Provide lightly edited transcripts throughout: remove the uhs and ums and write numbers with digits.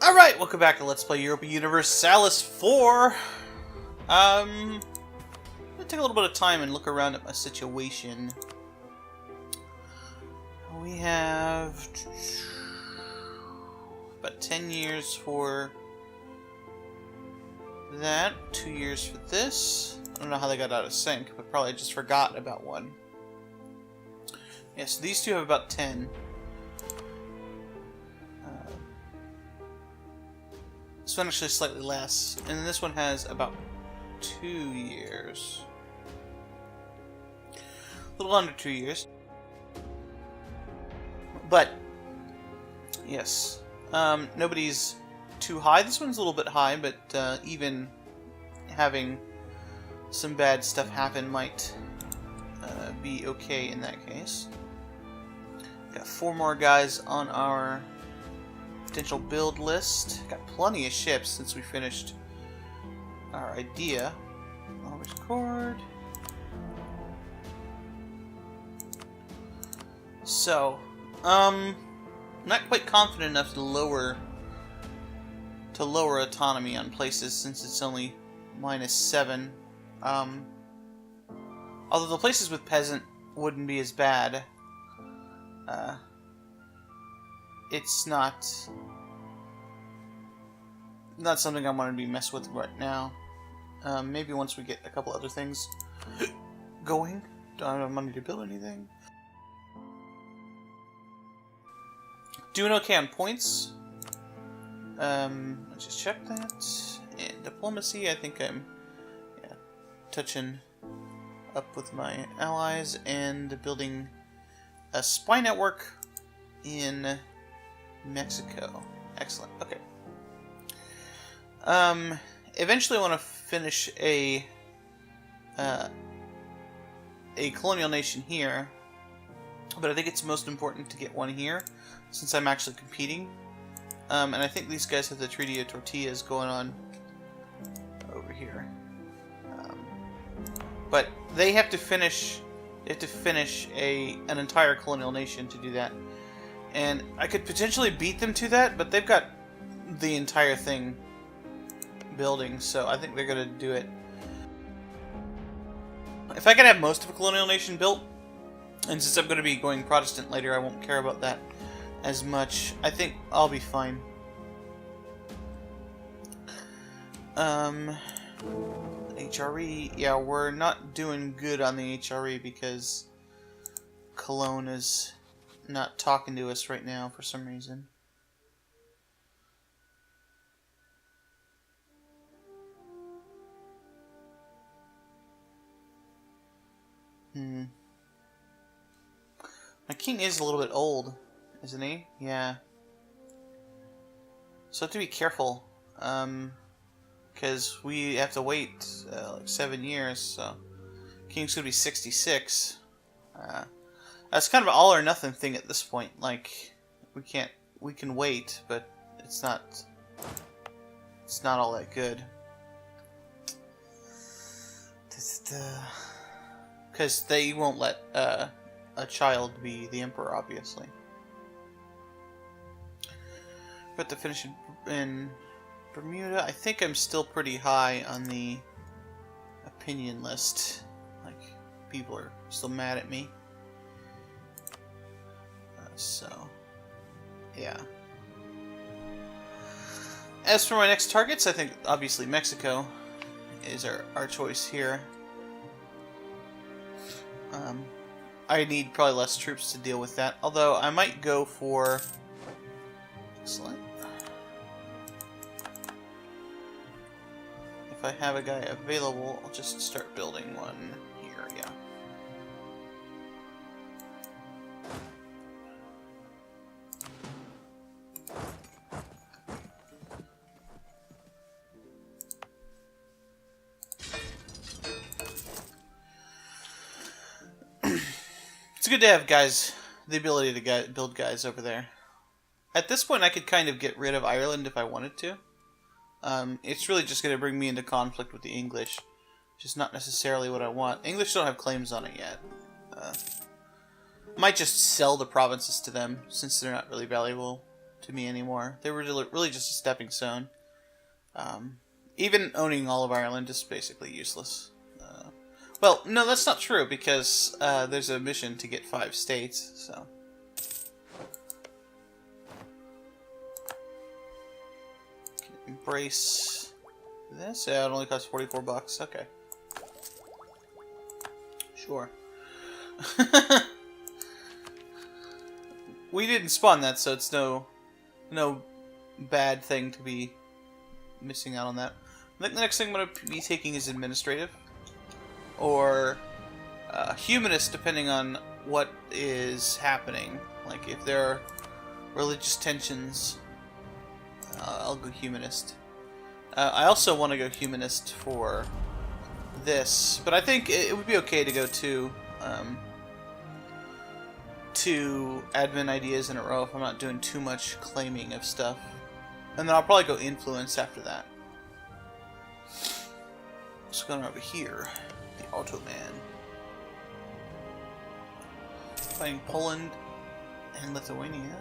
Alright, welcome back to Let's Play Europa Universalis 4. I'm gonna take a little bit of time and look around at my situation. We have about 10 years for that, 2 years for this. I don't know how they got out of sync, but probably just forgot about one. Yeah, so these two have about 10. This one actually slightly less, and then this one has about 2 years. A little under 2 years. But, yes, nobody's too high. This one's a little bit high, but even having some bad stuff happen might be okay in that case. Got 4 more guys on our potential build list. Got plenty of ships since we finished our idea. Always record. So, not quite confident enough to lower autonomy on places since it's only -7. Although the places with peasant wouldn't be as bad. It's not something I want to be messed with right now. Maybe once we get a couple other things going. Don't have money to build anything. Doing okay on points. Let's just check that. And diplomacy, I think I'm touching up with my allies and building a spy network in Mexico. Excellent. Okay. Eventually I want to finish a colonial nation here, but I think it's most important to get one here since I'm actually competing. And I think these guys have the Treaty of Tortillas going on over here. But they have to finish. They have to finish an entire colonial nation to do that. And I could potentially beat them to that, but they've got the entire thing building, so I think they're going to do it. If I can have most of a colonial nation built, and since I'm going to be going Protestant later, I won't care about that as much. I think I'll be fine. HRE, yeah, we're not doing good on the HRE because Cologne is not talking to us right now for some reason. My king is a little bit old, isn't he? Yeah. So I have to be careful, because we have to wait like 7 years, so king's gonna be 66. That's kind of an all or nothing thing at this point. Like, we can wait, but it's not all that good. Because they won't let a child be the emperor, obviously. But to finish in Bermuda, I think I'm still pretty high on the opinion list. Like, people are still mad at me. So, yeah. As for my next targets, I think obviously Mexico is our choice here. I need probably less troops to deal with that, although I might go for... Excellent. If I have a guy available, I'll just start building one here, yeah. It's good to have guys, the ability to build guys over there. At this point, I could kind of get rid of Ireland if I wanted to. It's really just going to bring me into conflict with the English, which is not necessarily what I want. English don't have claims on it yet. Might just sell the provinces to them, since they're not really valuable to me anymore. They were really just a stepping stone. Even owning all of Ireland is basically useless. Well, no, that's not true, because there's a mission to get 5 states, so... Embrace this? Yeah, it only costs 44 bucks. Okay. Sure. We didn't spawn that, so it's no bad thing to be missing out on that. I think the next thing I'm going to be taking is administrative. Or humanist, depending on what is happening. Like, if there are religious tensions, I'll go humanist. I also want to go humanist for this, but I think it would be okay to go to 2 admin ideas in a row if I'm not doing too much claiming of stuff. And then I'll probably go influence after that. What's going on over here? The Automan. Fighting Poland and Lithuania.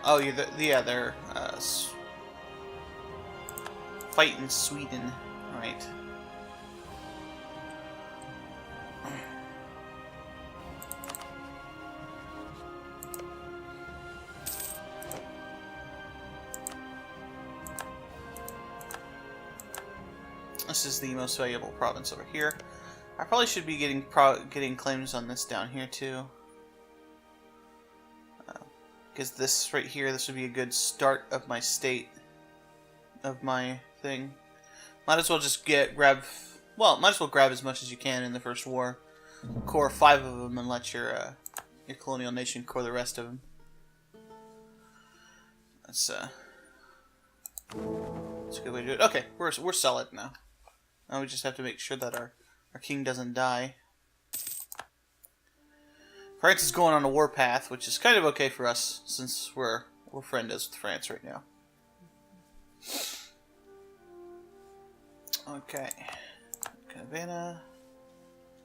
Oh, yeah, they're fighting Sweden, right? This is the most valuable province over here. I probably should be getting claims on this down here too. Because this right here, this would be a good start of my state, of my thing. Might as well just grab as much as you can in the first war. Core 5 of them and let your colonial nation core the rest of them. That's a good way to do it. Okay, we're solid now. Now we just have to make sure that our king doesn't die. France is going on a war path, which is kind of okay for us, since we're friendless with France right now. Okay. Caravana.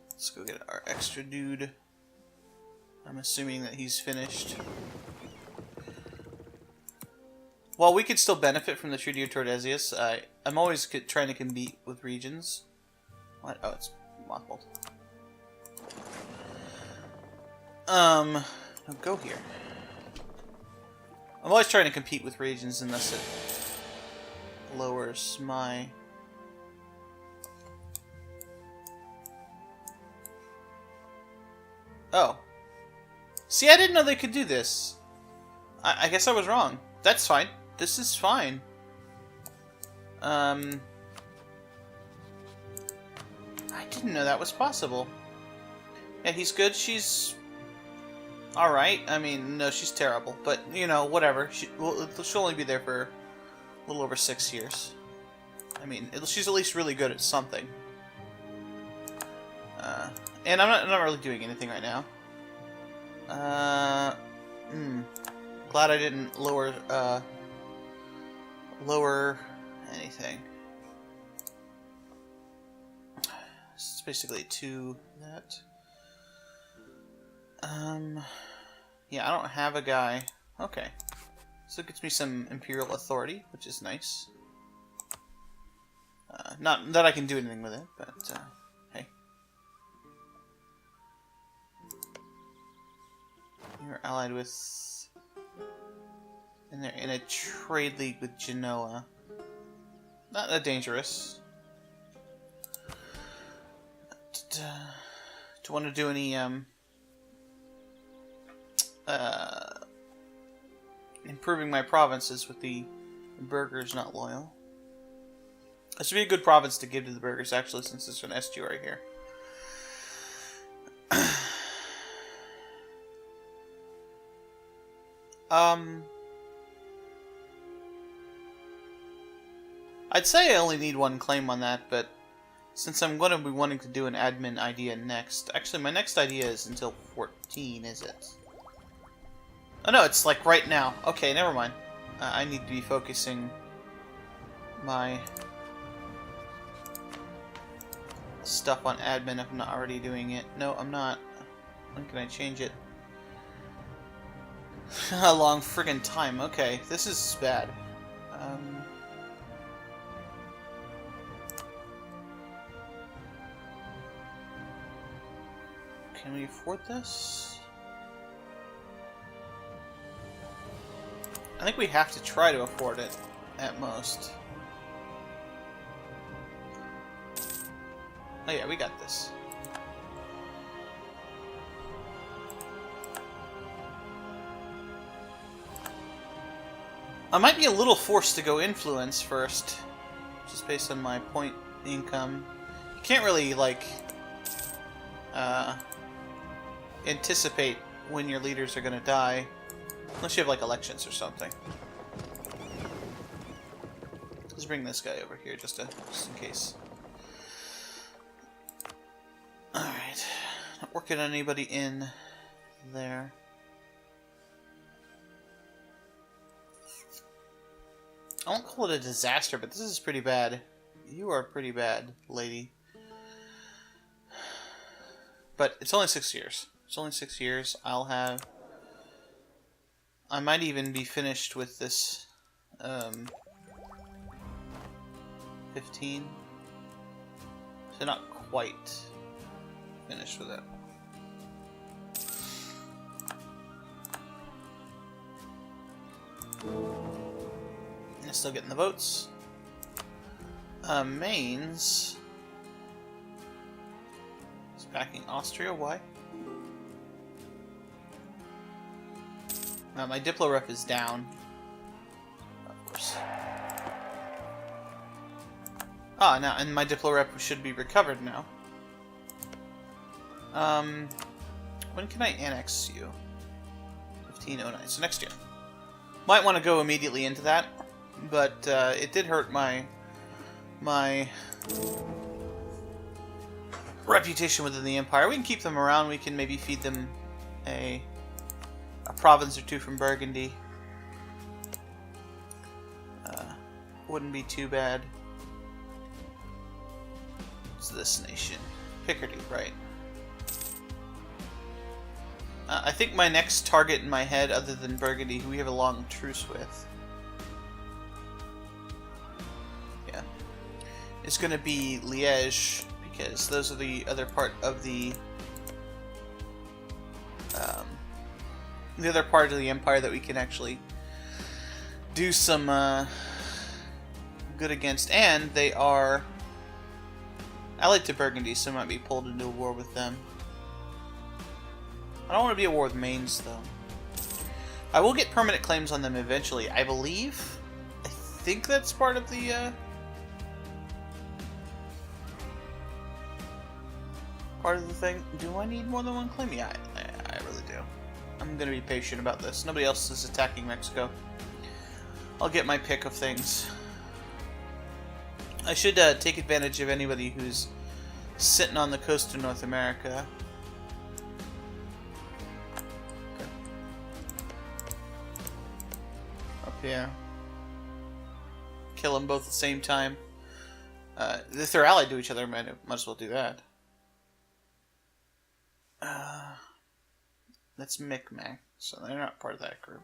Let's go get our extra dude. I'm assuming that he's finished. While we could still benefit from the Treaty of Tordesillas, I'm always trying to compete with regions. What? Oh, it's mothballed. No, go here. I'm always trying to compete with regions unless it lowers my... Oh. See, I didn't know they could do this. I guess I was wrong. That's fine. This is fine. I didn't know that was possible. Yeah, he's good. She's alright. I mean, no, she's terrible. But, you know, whatever. She'll only be there for a little over 6 years. I mean, she's at least really good at something. And I'm not really doing anything right now. Glad I didn't lower anything. It's basically 2 that. Yeah, I don't have a guy. Okay. So it gets me some Imperial authority, which is nice. Not that I can do anything with it, but, hey. You're allied with... And they're in a trade league with Genoa. Not that dangerous. Do you want to do any, improving my provinces with the burghers not loyal? This would be a good province to give to the burghers, actually, since it's an estuary here. I'd say I only need 1 claim on that, but since I'm going to be wanting to do an admin idea next... Actually, my next idea is until 14, is it? Oh no, it's like right now. Okay, never mind. I need to be focusing my stuff on admin if I'm not already doing it. No, I'm not. When can I change it? A long friggin' time. Okay, this is bad. Can we afford this? I think we have to try to afford it, at most. Oh yeah, we got this. I might be a little forced to go influence first, just based on my point income. You can't really, like, anticipate when your leaders are gonna die, unless you have, like, elections or something. Let's bring this guy over here just in case. Alright. Not working on anybody in there. I won't call it a disaster, but this is pretty bad. You are pretty bad, lady. But it's only 6 years. It's only 6 years. I'll have... I might even be finished with this... 15. So not quite finished with it. Still getting the votes. Mainz is backing Austria. Why? My Diplo rep is down. Of course. Ah, now, and my Diplo rep should be recovered now. When can I annex you? 1509. So next year. Might want to go immediately into that. But it did hurt my reputation within the Empire. We can keep them around. We can maybe feed them a province or two from Burgundy. Wouldn't be too bad. What's this nation? Picardy, right. I think my next target in my head, other than Burgundy, who we have a long truce with, it's going to be Liège, because those are the other part of the other part of the empire that we can actually do some good against, and they are allied to Burgundy, so I might be pulled into a war with them. I don't want to be at war with Mainz, though. I will get permanent claims on them eventually, I believe. I think that's part of the thing. Do I need more than one claim? Yeah, I really do. I'm gonna be patient about this. Nobody else is attacking Mexico. I'll get my pick of things. I should take advantage of anybody who's sitting on the coast of North America. Okay. Up here. Kill them both at the same time. If they're allied to each other, might as well do that. That's Micmac, so they're not part of that group.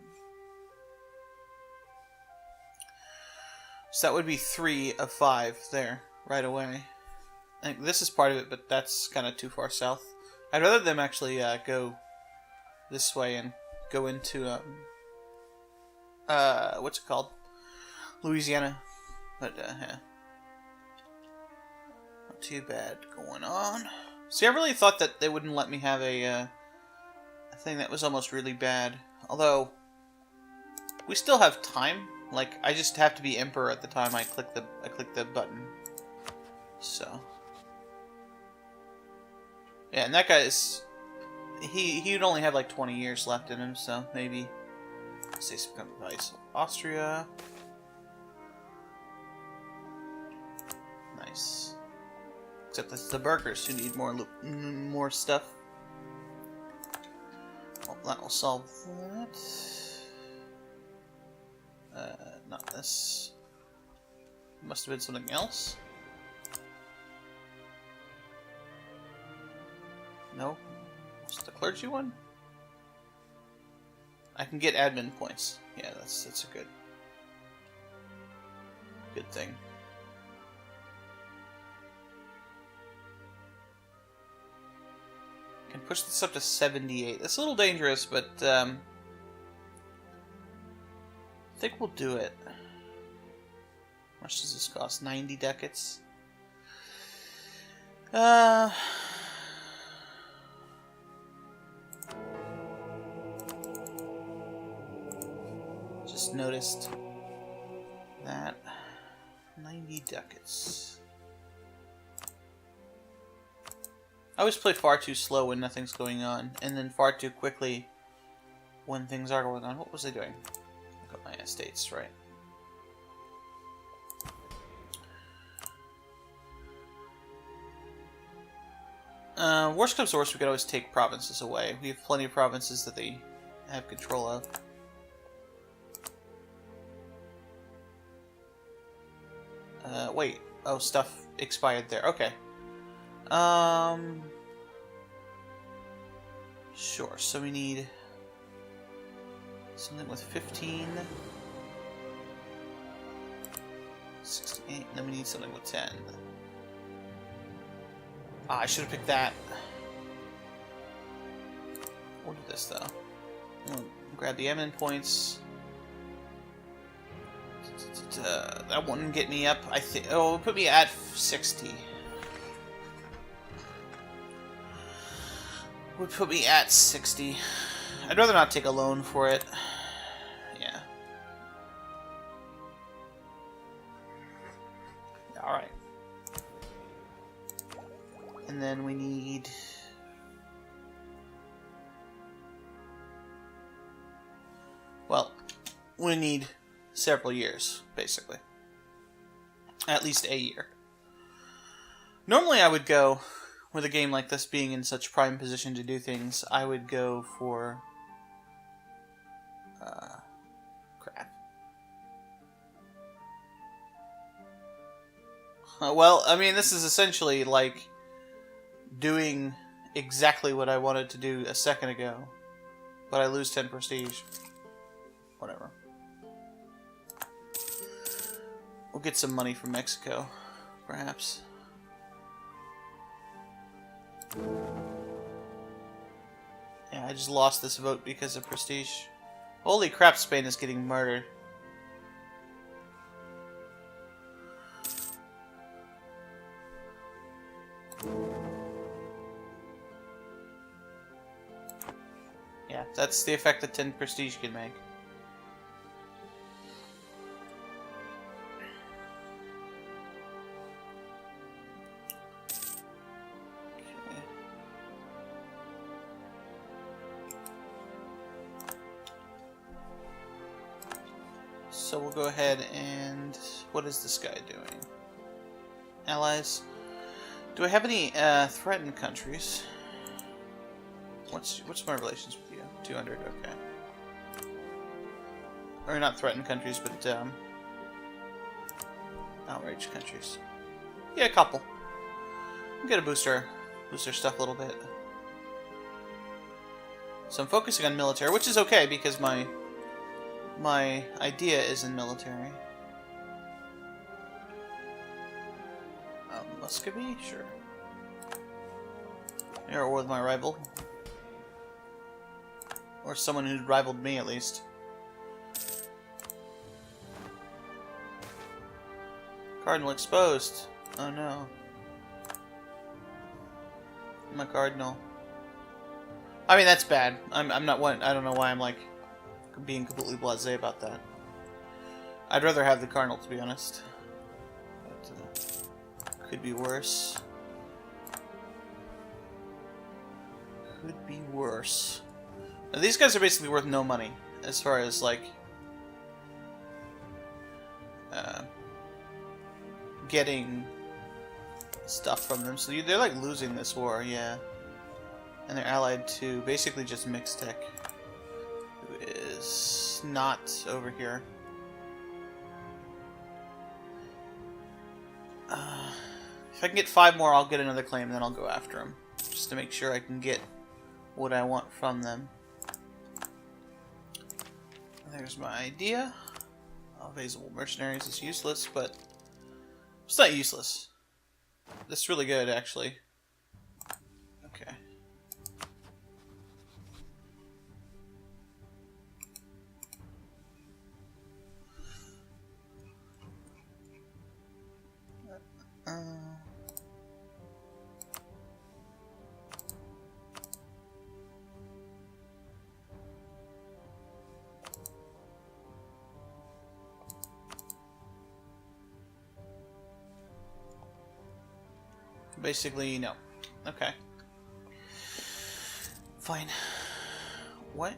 So that would be 3 of 5 there, right away. I think this is part of it, but that's kind of too far south. I'd rather them actually go this way and go into, what's it called? Louisiana. But, yeah. Not too bad going on. See, I really thought that they wouldn't let me have a thing that was almost really bad. Although, we still have time. Like, I just have to be Emperor at the time I click the button. So. Yeah, and that guy is... He'd only have like 20 years left in him, so maybe... Let's say some kind of advice. Austria. Nice. Except it's the burgers who need more stuff. Well, that will solve that. Not this. Must have been something else. No. It's the clergy one? I can get admin points. Yeah, that's a good thing. Can push this up to 78. That's a little dangerous, but I think we'll do it. How much does this cost? 90 ducats. Just noticed that 90 ducats. I always play far too slow when nothing's going on, and then far too quickly when things are going on. What was I doing? I got my estates right. Worst comes to worst, we could always take provinces away. We have plenty of provinces that they have control of. Wait. Oh, stuff expired there. Okay. Sure. So we need something with 15, 68, and then we need something with 10. Ah, I should have picked that. We'll do this though. We'll grab the admin points. That wouldn't get me up. I think. Oh, it'll put me at 60. Would put me at 60. I'd rather not take a loan for it. Yeah. Alright. And then we need... Well, we need several years, basically. At least a year. Normally I would go... With a game like this being in such prime position to do things, I would go for... crap. Well, I mean, this is essentially like doing exactly what I wanted to do a second ago, but I lose 10 prestige. Whatever. We'll get some money from Mexico, perhaps. Yeah, I just lost this vote because of prestige. Holy crap, Spain is getting murdered. Yeah, that's the effect that 10 prestige can make. So we'll go ahead and... What is this guy doing? Allies. Do I have any threatened countries? What's my relations with you? 200, okay. Or not threatened countries, but outraged countries. Yeah, a couple. I'm gonna boost our stuff a little bit. So I'm focusing on military, which is okay because my idea is in military. Muscovy? Sure. Or with my rival. Or someone who rivaled me, at least. Cardinal exposed. Oh no. My cardinal. I mean, that's bad. I'm not one. I don't know why I'm like being completely blasé about that. I'd rather have the cardinal, to be honest. But, could be worse. Could be worse. Now, these guys are basically worth no money as far as like getting stuff from them. So they're like losing this war, yeah. And they're allied to basically just Mixtec, who is not over here. If I can get 5 more, I'll get another claim, and then I'll go after them. Just to make sure I can get what I want from them. There's my idea. Available mercenaries is useless, but it's not useless. That's really good, actually. Okay. Basically, no. Okay. Fine. What?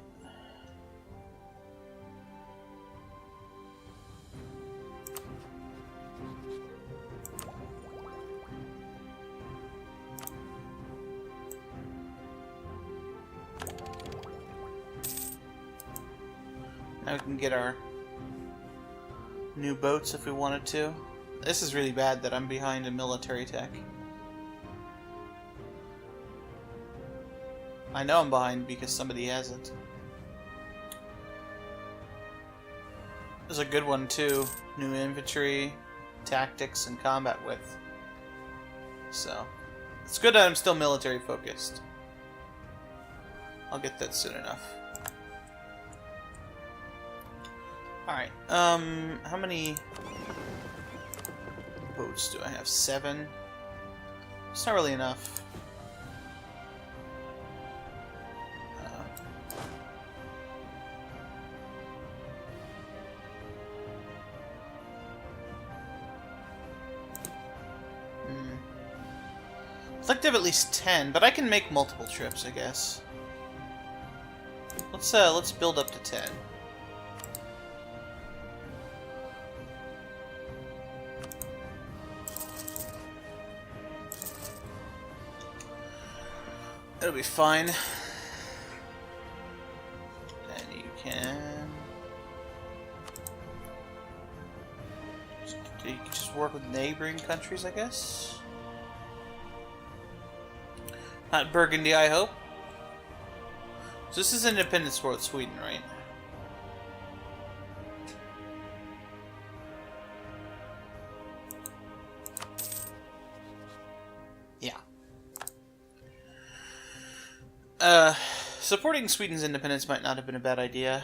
Now we can get our new boats if we wanted to. This is really bad that I'm behind in military tech. I know I'm behind because somebody hasn't. There's a good one too. New infantry, tactics, and combat width. So, it's good that I'm still military focused. I'll get that soon enough. Alright, how many boats do I have? 7? It's not really enough. I'd like to have at least 10, but I can make multiple trips, I guess. Let's build up to 10. It'll be fine. And you can just work with neighboring countries, I guess. Not Burgundy, I hope. So this is independence war with Sweden, right? Yeah. Supporting Sweden's independence might not have been a bad idea.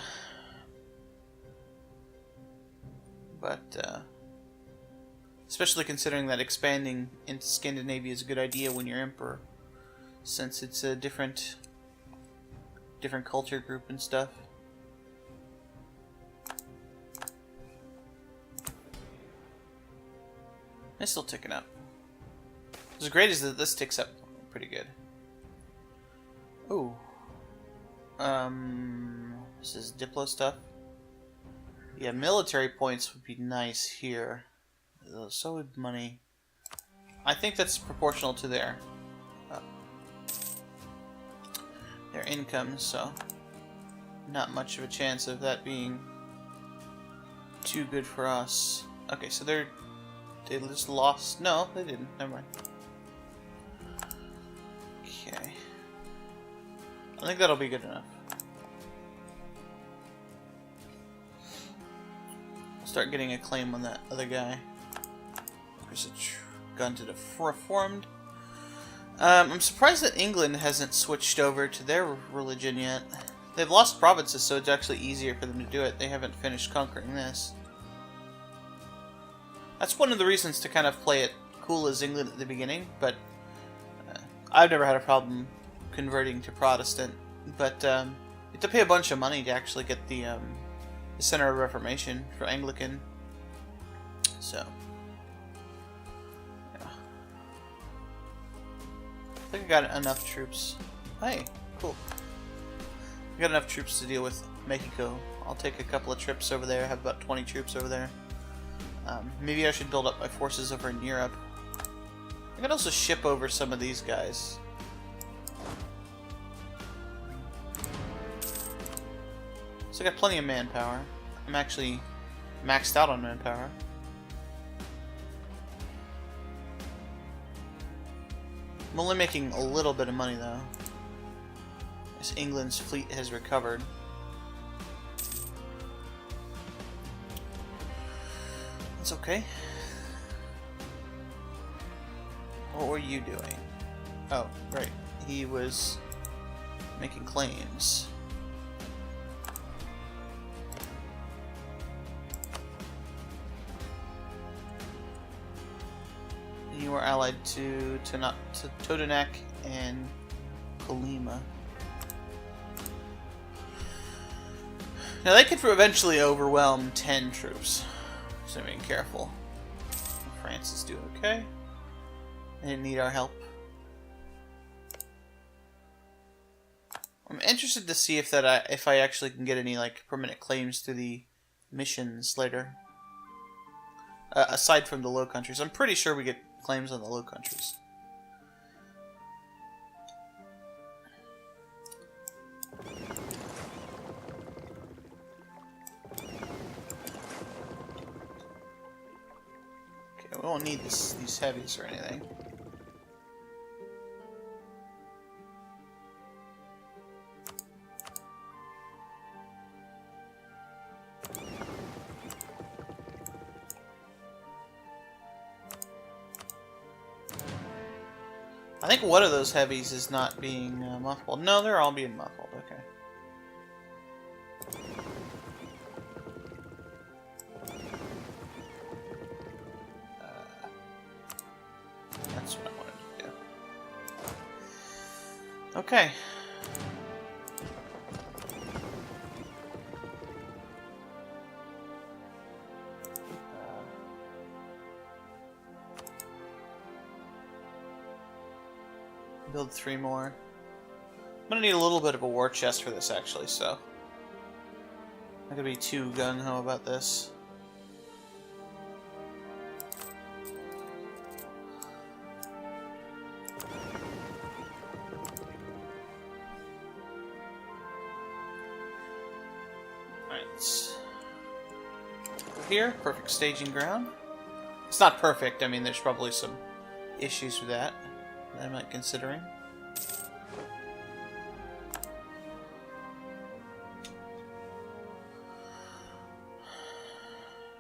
But, especially considering that expanding into Scandinavia is a good idea when you're emperor. Since it's a different culture group and stuff. It's still ticking up. What's great is that this ticks up pretty good. Ooh. This is Diplo stuff. Yeah, military points would be nice here. So would money. I think that's proportional to their income, so not much of a chance of that being too good for us. Okay, so they just lost. No, they didn't. Never mind. Okay, I think that'll be good enough. I'll start getting a claim on that other guy. There's a gun to the reformed. I'm surprised that England hasn't switched over to their religion yet. They've lost provinces, so it's actually easier for them to do it. They haven't finished conquering this. That's one of the reasons to kind of play it cool as England at the beginning, but I've never had a problem converting to Protestant. But you have to pay a bunch of money to actually get the Center of Reformation for Anglican. So... I think I got enough troops. Hey, cool. I got enough troops to deal with Mexico. I'll take a couple of trips over there. I have about 20 troops over there. Maybe I should build up my forces over in Europe. I could also ship over some of these guys. So I got plenty of manpower. I'm actually maxed out on manpower. I'm only making a little bit of money though, as England's fleet has recovered. It's okay. What were you doing? Oh, right. He was making claims. You were allied to Todonak and Kolima. Now they could eventually overwhelm 10 troops, so being careful. France is doing okay. They didn't need our help. I'm interested to see if I actually can get any like permanent claims to the missions later. Aside from the Low Countries, I'm pretty sure we get claims on the Low Countries. Okay, we won't need these heavies or anything. I think one of those heavies is not being mothballed. No, they're all being mothballed. Okay. That's what I wanted to do. Okay. Build 3 more. I'm gonna need a little bit of a war chest for this, actually, so I'm gonna be too gung-ho about this. Alright. Over here, perfect staging ground. It's not perfect, I mean, there's probably some issues with that I'm not considering.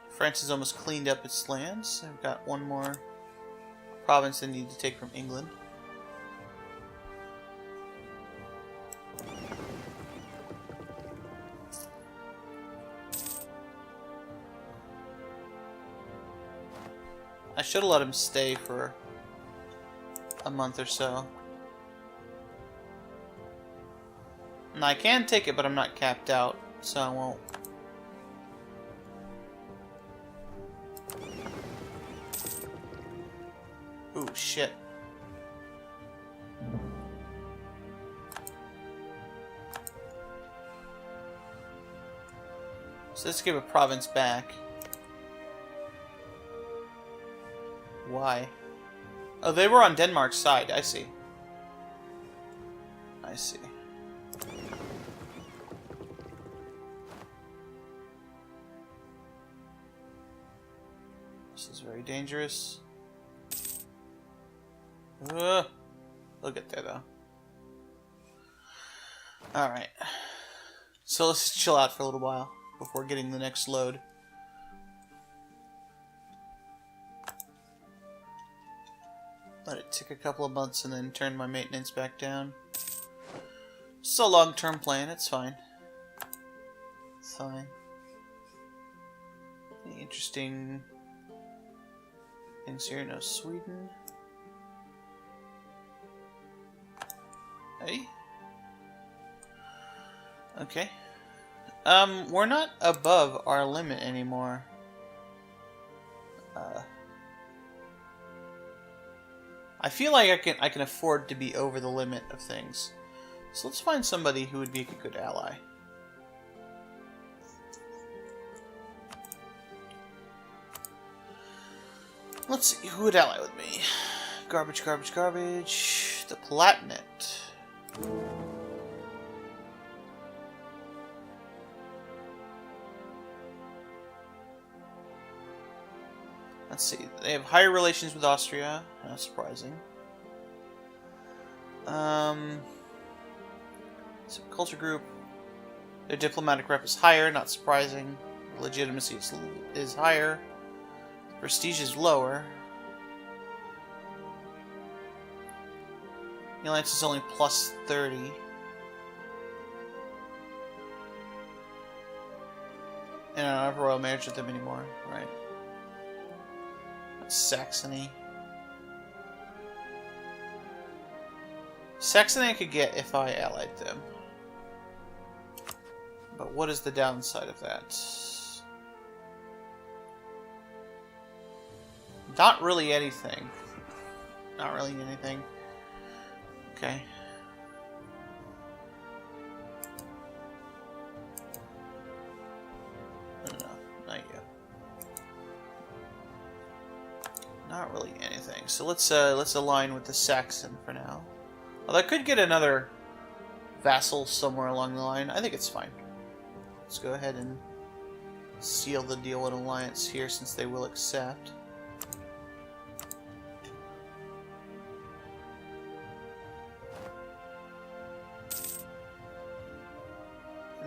France has almost cleaned up its lands. I've got one more province they need to take from England. I should have let him stay for a month or so. Now I can take it, but I'm not capped out, so I won't. Ooh, shit. So let's give a province back. Why? Oh, they were on Denmark's side. I see. I see. This is very dangerous. We'll get there, though. Alright. So let's just chill out for a little while before getting the next load. Let it take a couple of months and then turn my maintenance back down. It's a long-term plan, it's fine. It's fine. Any interesting things here? No, Sweden. Hey. Okay. We're not above our limit anymore. I feel like I can afford to be over the limit of things. So let's find somebody who would be a good ally. Let's see who would ally with me. Garbage, garbage, garbage. The Palatinate. Let's see. They have higher relations with Austria. Not surprising. Culture group. Their diplomatic rep is higher. Not surprising. Legitimacy is higher. Prestige is lower. The Alliance is only plus 30. And I don't have royal marriage with them anymore, right? That's Saxony. Saxony I could get if I allied them. But what is the downside of that? Not really anything. Not really anything. Okay. No, not yet. Not really anything. So let's align with the Saxon for now. Although I could get another vassal somewhere along the line. I think it's fine. Let's go ahead and seal the deal with alliance here since they will accept.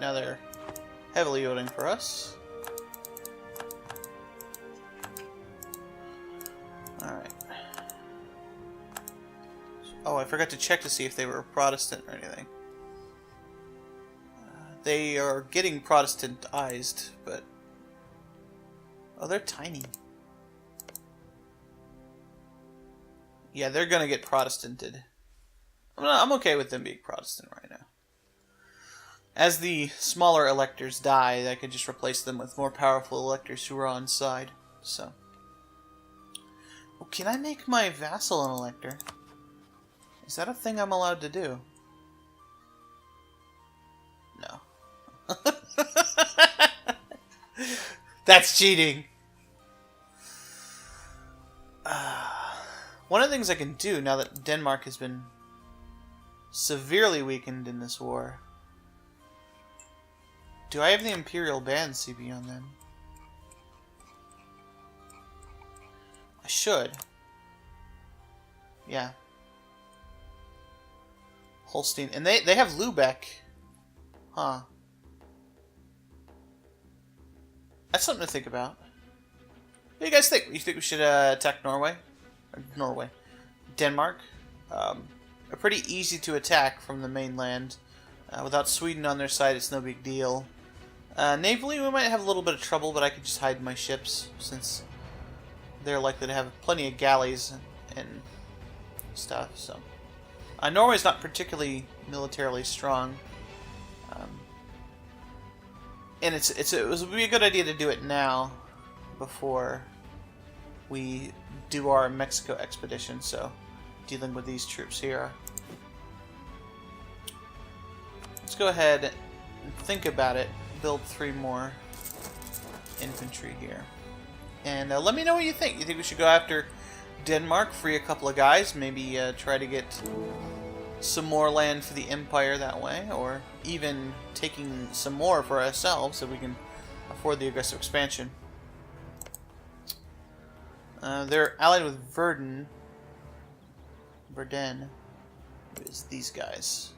Now they're heavily voting for us. Alright. Oh, I forgot to check to see if they were Protestant or anything. They are getting Protestantized, but... Oh, they're tiny. Yeah, they're gonna get Protestanted. I'm okay with them being Protestant right now. As the smaller electors die, I could just replace them with more powerful electors who are on side. So, oh, can I make my vassal an elector? Is that a thing I'm allowed to do? No. That's cheating. One of the things I can do now that Denmark has been severely weakened in this war. Do I have the Imperial Band CB on them? I should. Yeah. Holstein. And they have Lubeck. Huh. That's something to think about. What do you guys think? You think we should attack Norway? Or Norway. Denmark? Are pretty easy to attack from the mainland. Without Sweden on their side, it's no big deal. Navally, we might have a little bit of trouble, but I could just hide my ships, since they're likely to have plenty of galleys and stuff, so... Norway's not particularly militarily strong. And it would be a good idea to do it now, before we do our Mexico expedition, so... Dealing with these troops here. Let's go ahead and think about it. Build 3 more infantry here. And let me know what you think. You think we should go after Denmark, free a couple of guys, maybe try to get some more land for the Empire that way, or even taking some more for ourselves so we can afford the aggressive expansion. They're allied with Verden, who is these guys.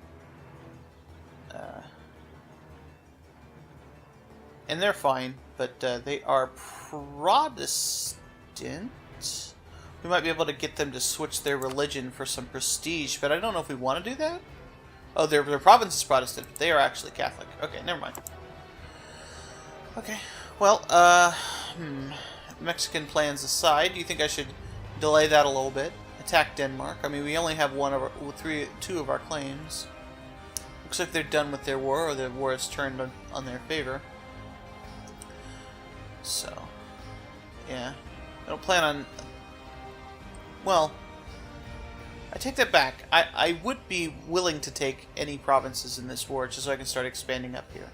And they're fine, but they are Protestant. We might be able to get them to switch their religion for some prestige, but I don't know if we want to do that. Oh, their province is Protestant, but they are actually Catholic. Okay, never mind. Okay, well, Mexican plans aside, do you think I should delay that a little bit? Attack Denmark? I mean, we only have two of our claims. Looks like they're done with their war, or their war has turned on their favor. So, yeah. I don't plan on... Well, I take that back. I would be willing to take any provinces in this war, just so I can start expanding up here.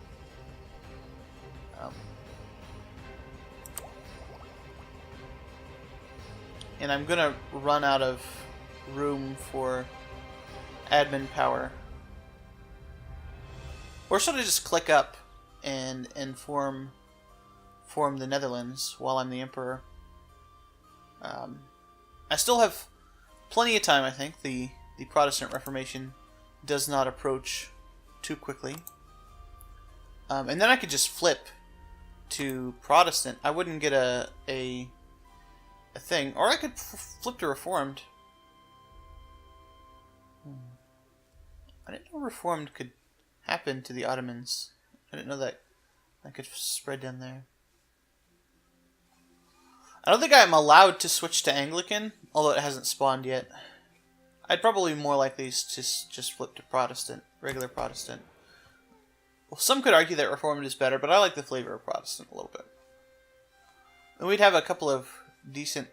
And I'm gonna run out of room for admin power. Or should I just click up and form the Netherlands while I'm the Emperor? I still have plenty of time, I think. The Protestant Reformation does not approach too quickly. And then I could just flip to Protestant. I wouldn't get a a thing. Or I could flip to Reformed. I didn't know Reformed could happen to the Ottomans. I didn't know that could spread down there. I don't think I'm allowed to switch to Anglican, although it hasn't spawned yet. I'd probably be more likely to just flip to Protestant, regular Protestant. Well, some could argue that Reformed is better, but I like the flavor of Protestant a little bit. And we'd have a couple of decent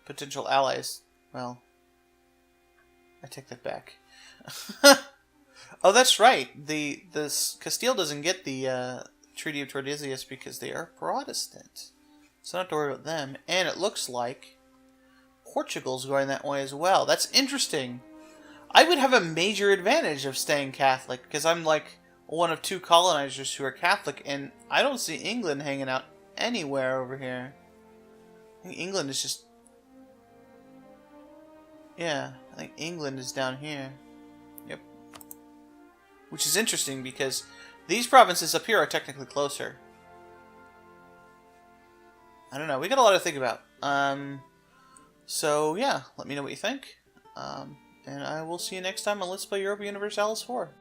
potential allies. Well, I take that back. Oh, that's right. This Castile doesn't get the Treaty of Tordesillas because they are Protestant. So I don't have to worry about them. And it looks like Portugal's going that way as well. That's interesting. I would have a major advantage of staying Catholic because I'm like one of 2 colonizers who are Catholic, and I don't see England hanging out anywhere over here. I think England is just... Yeah, I think England is down here. Yep. Which is interesting because these provinces up here are technically closer. I don't know. We got a lot to think about. So, yeah. Let me know what you think. And I will see you next time on Let's Play Europa Universalis 4.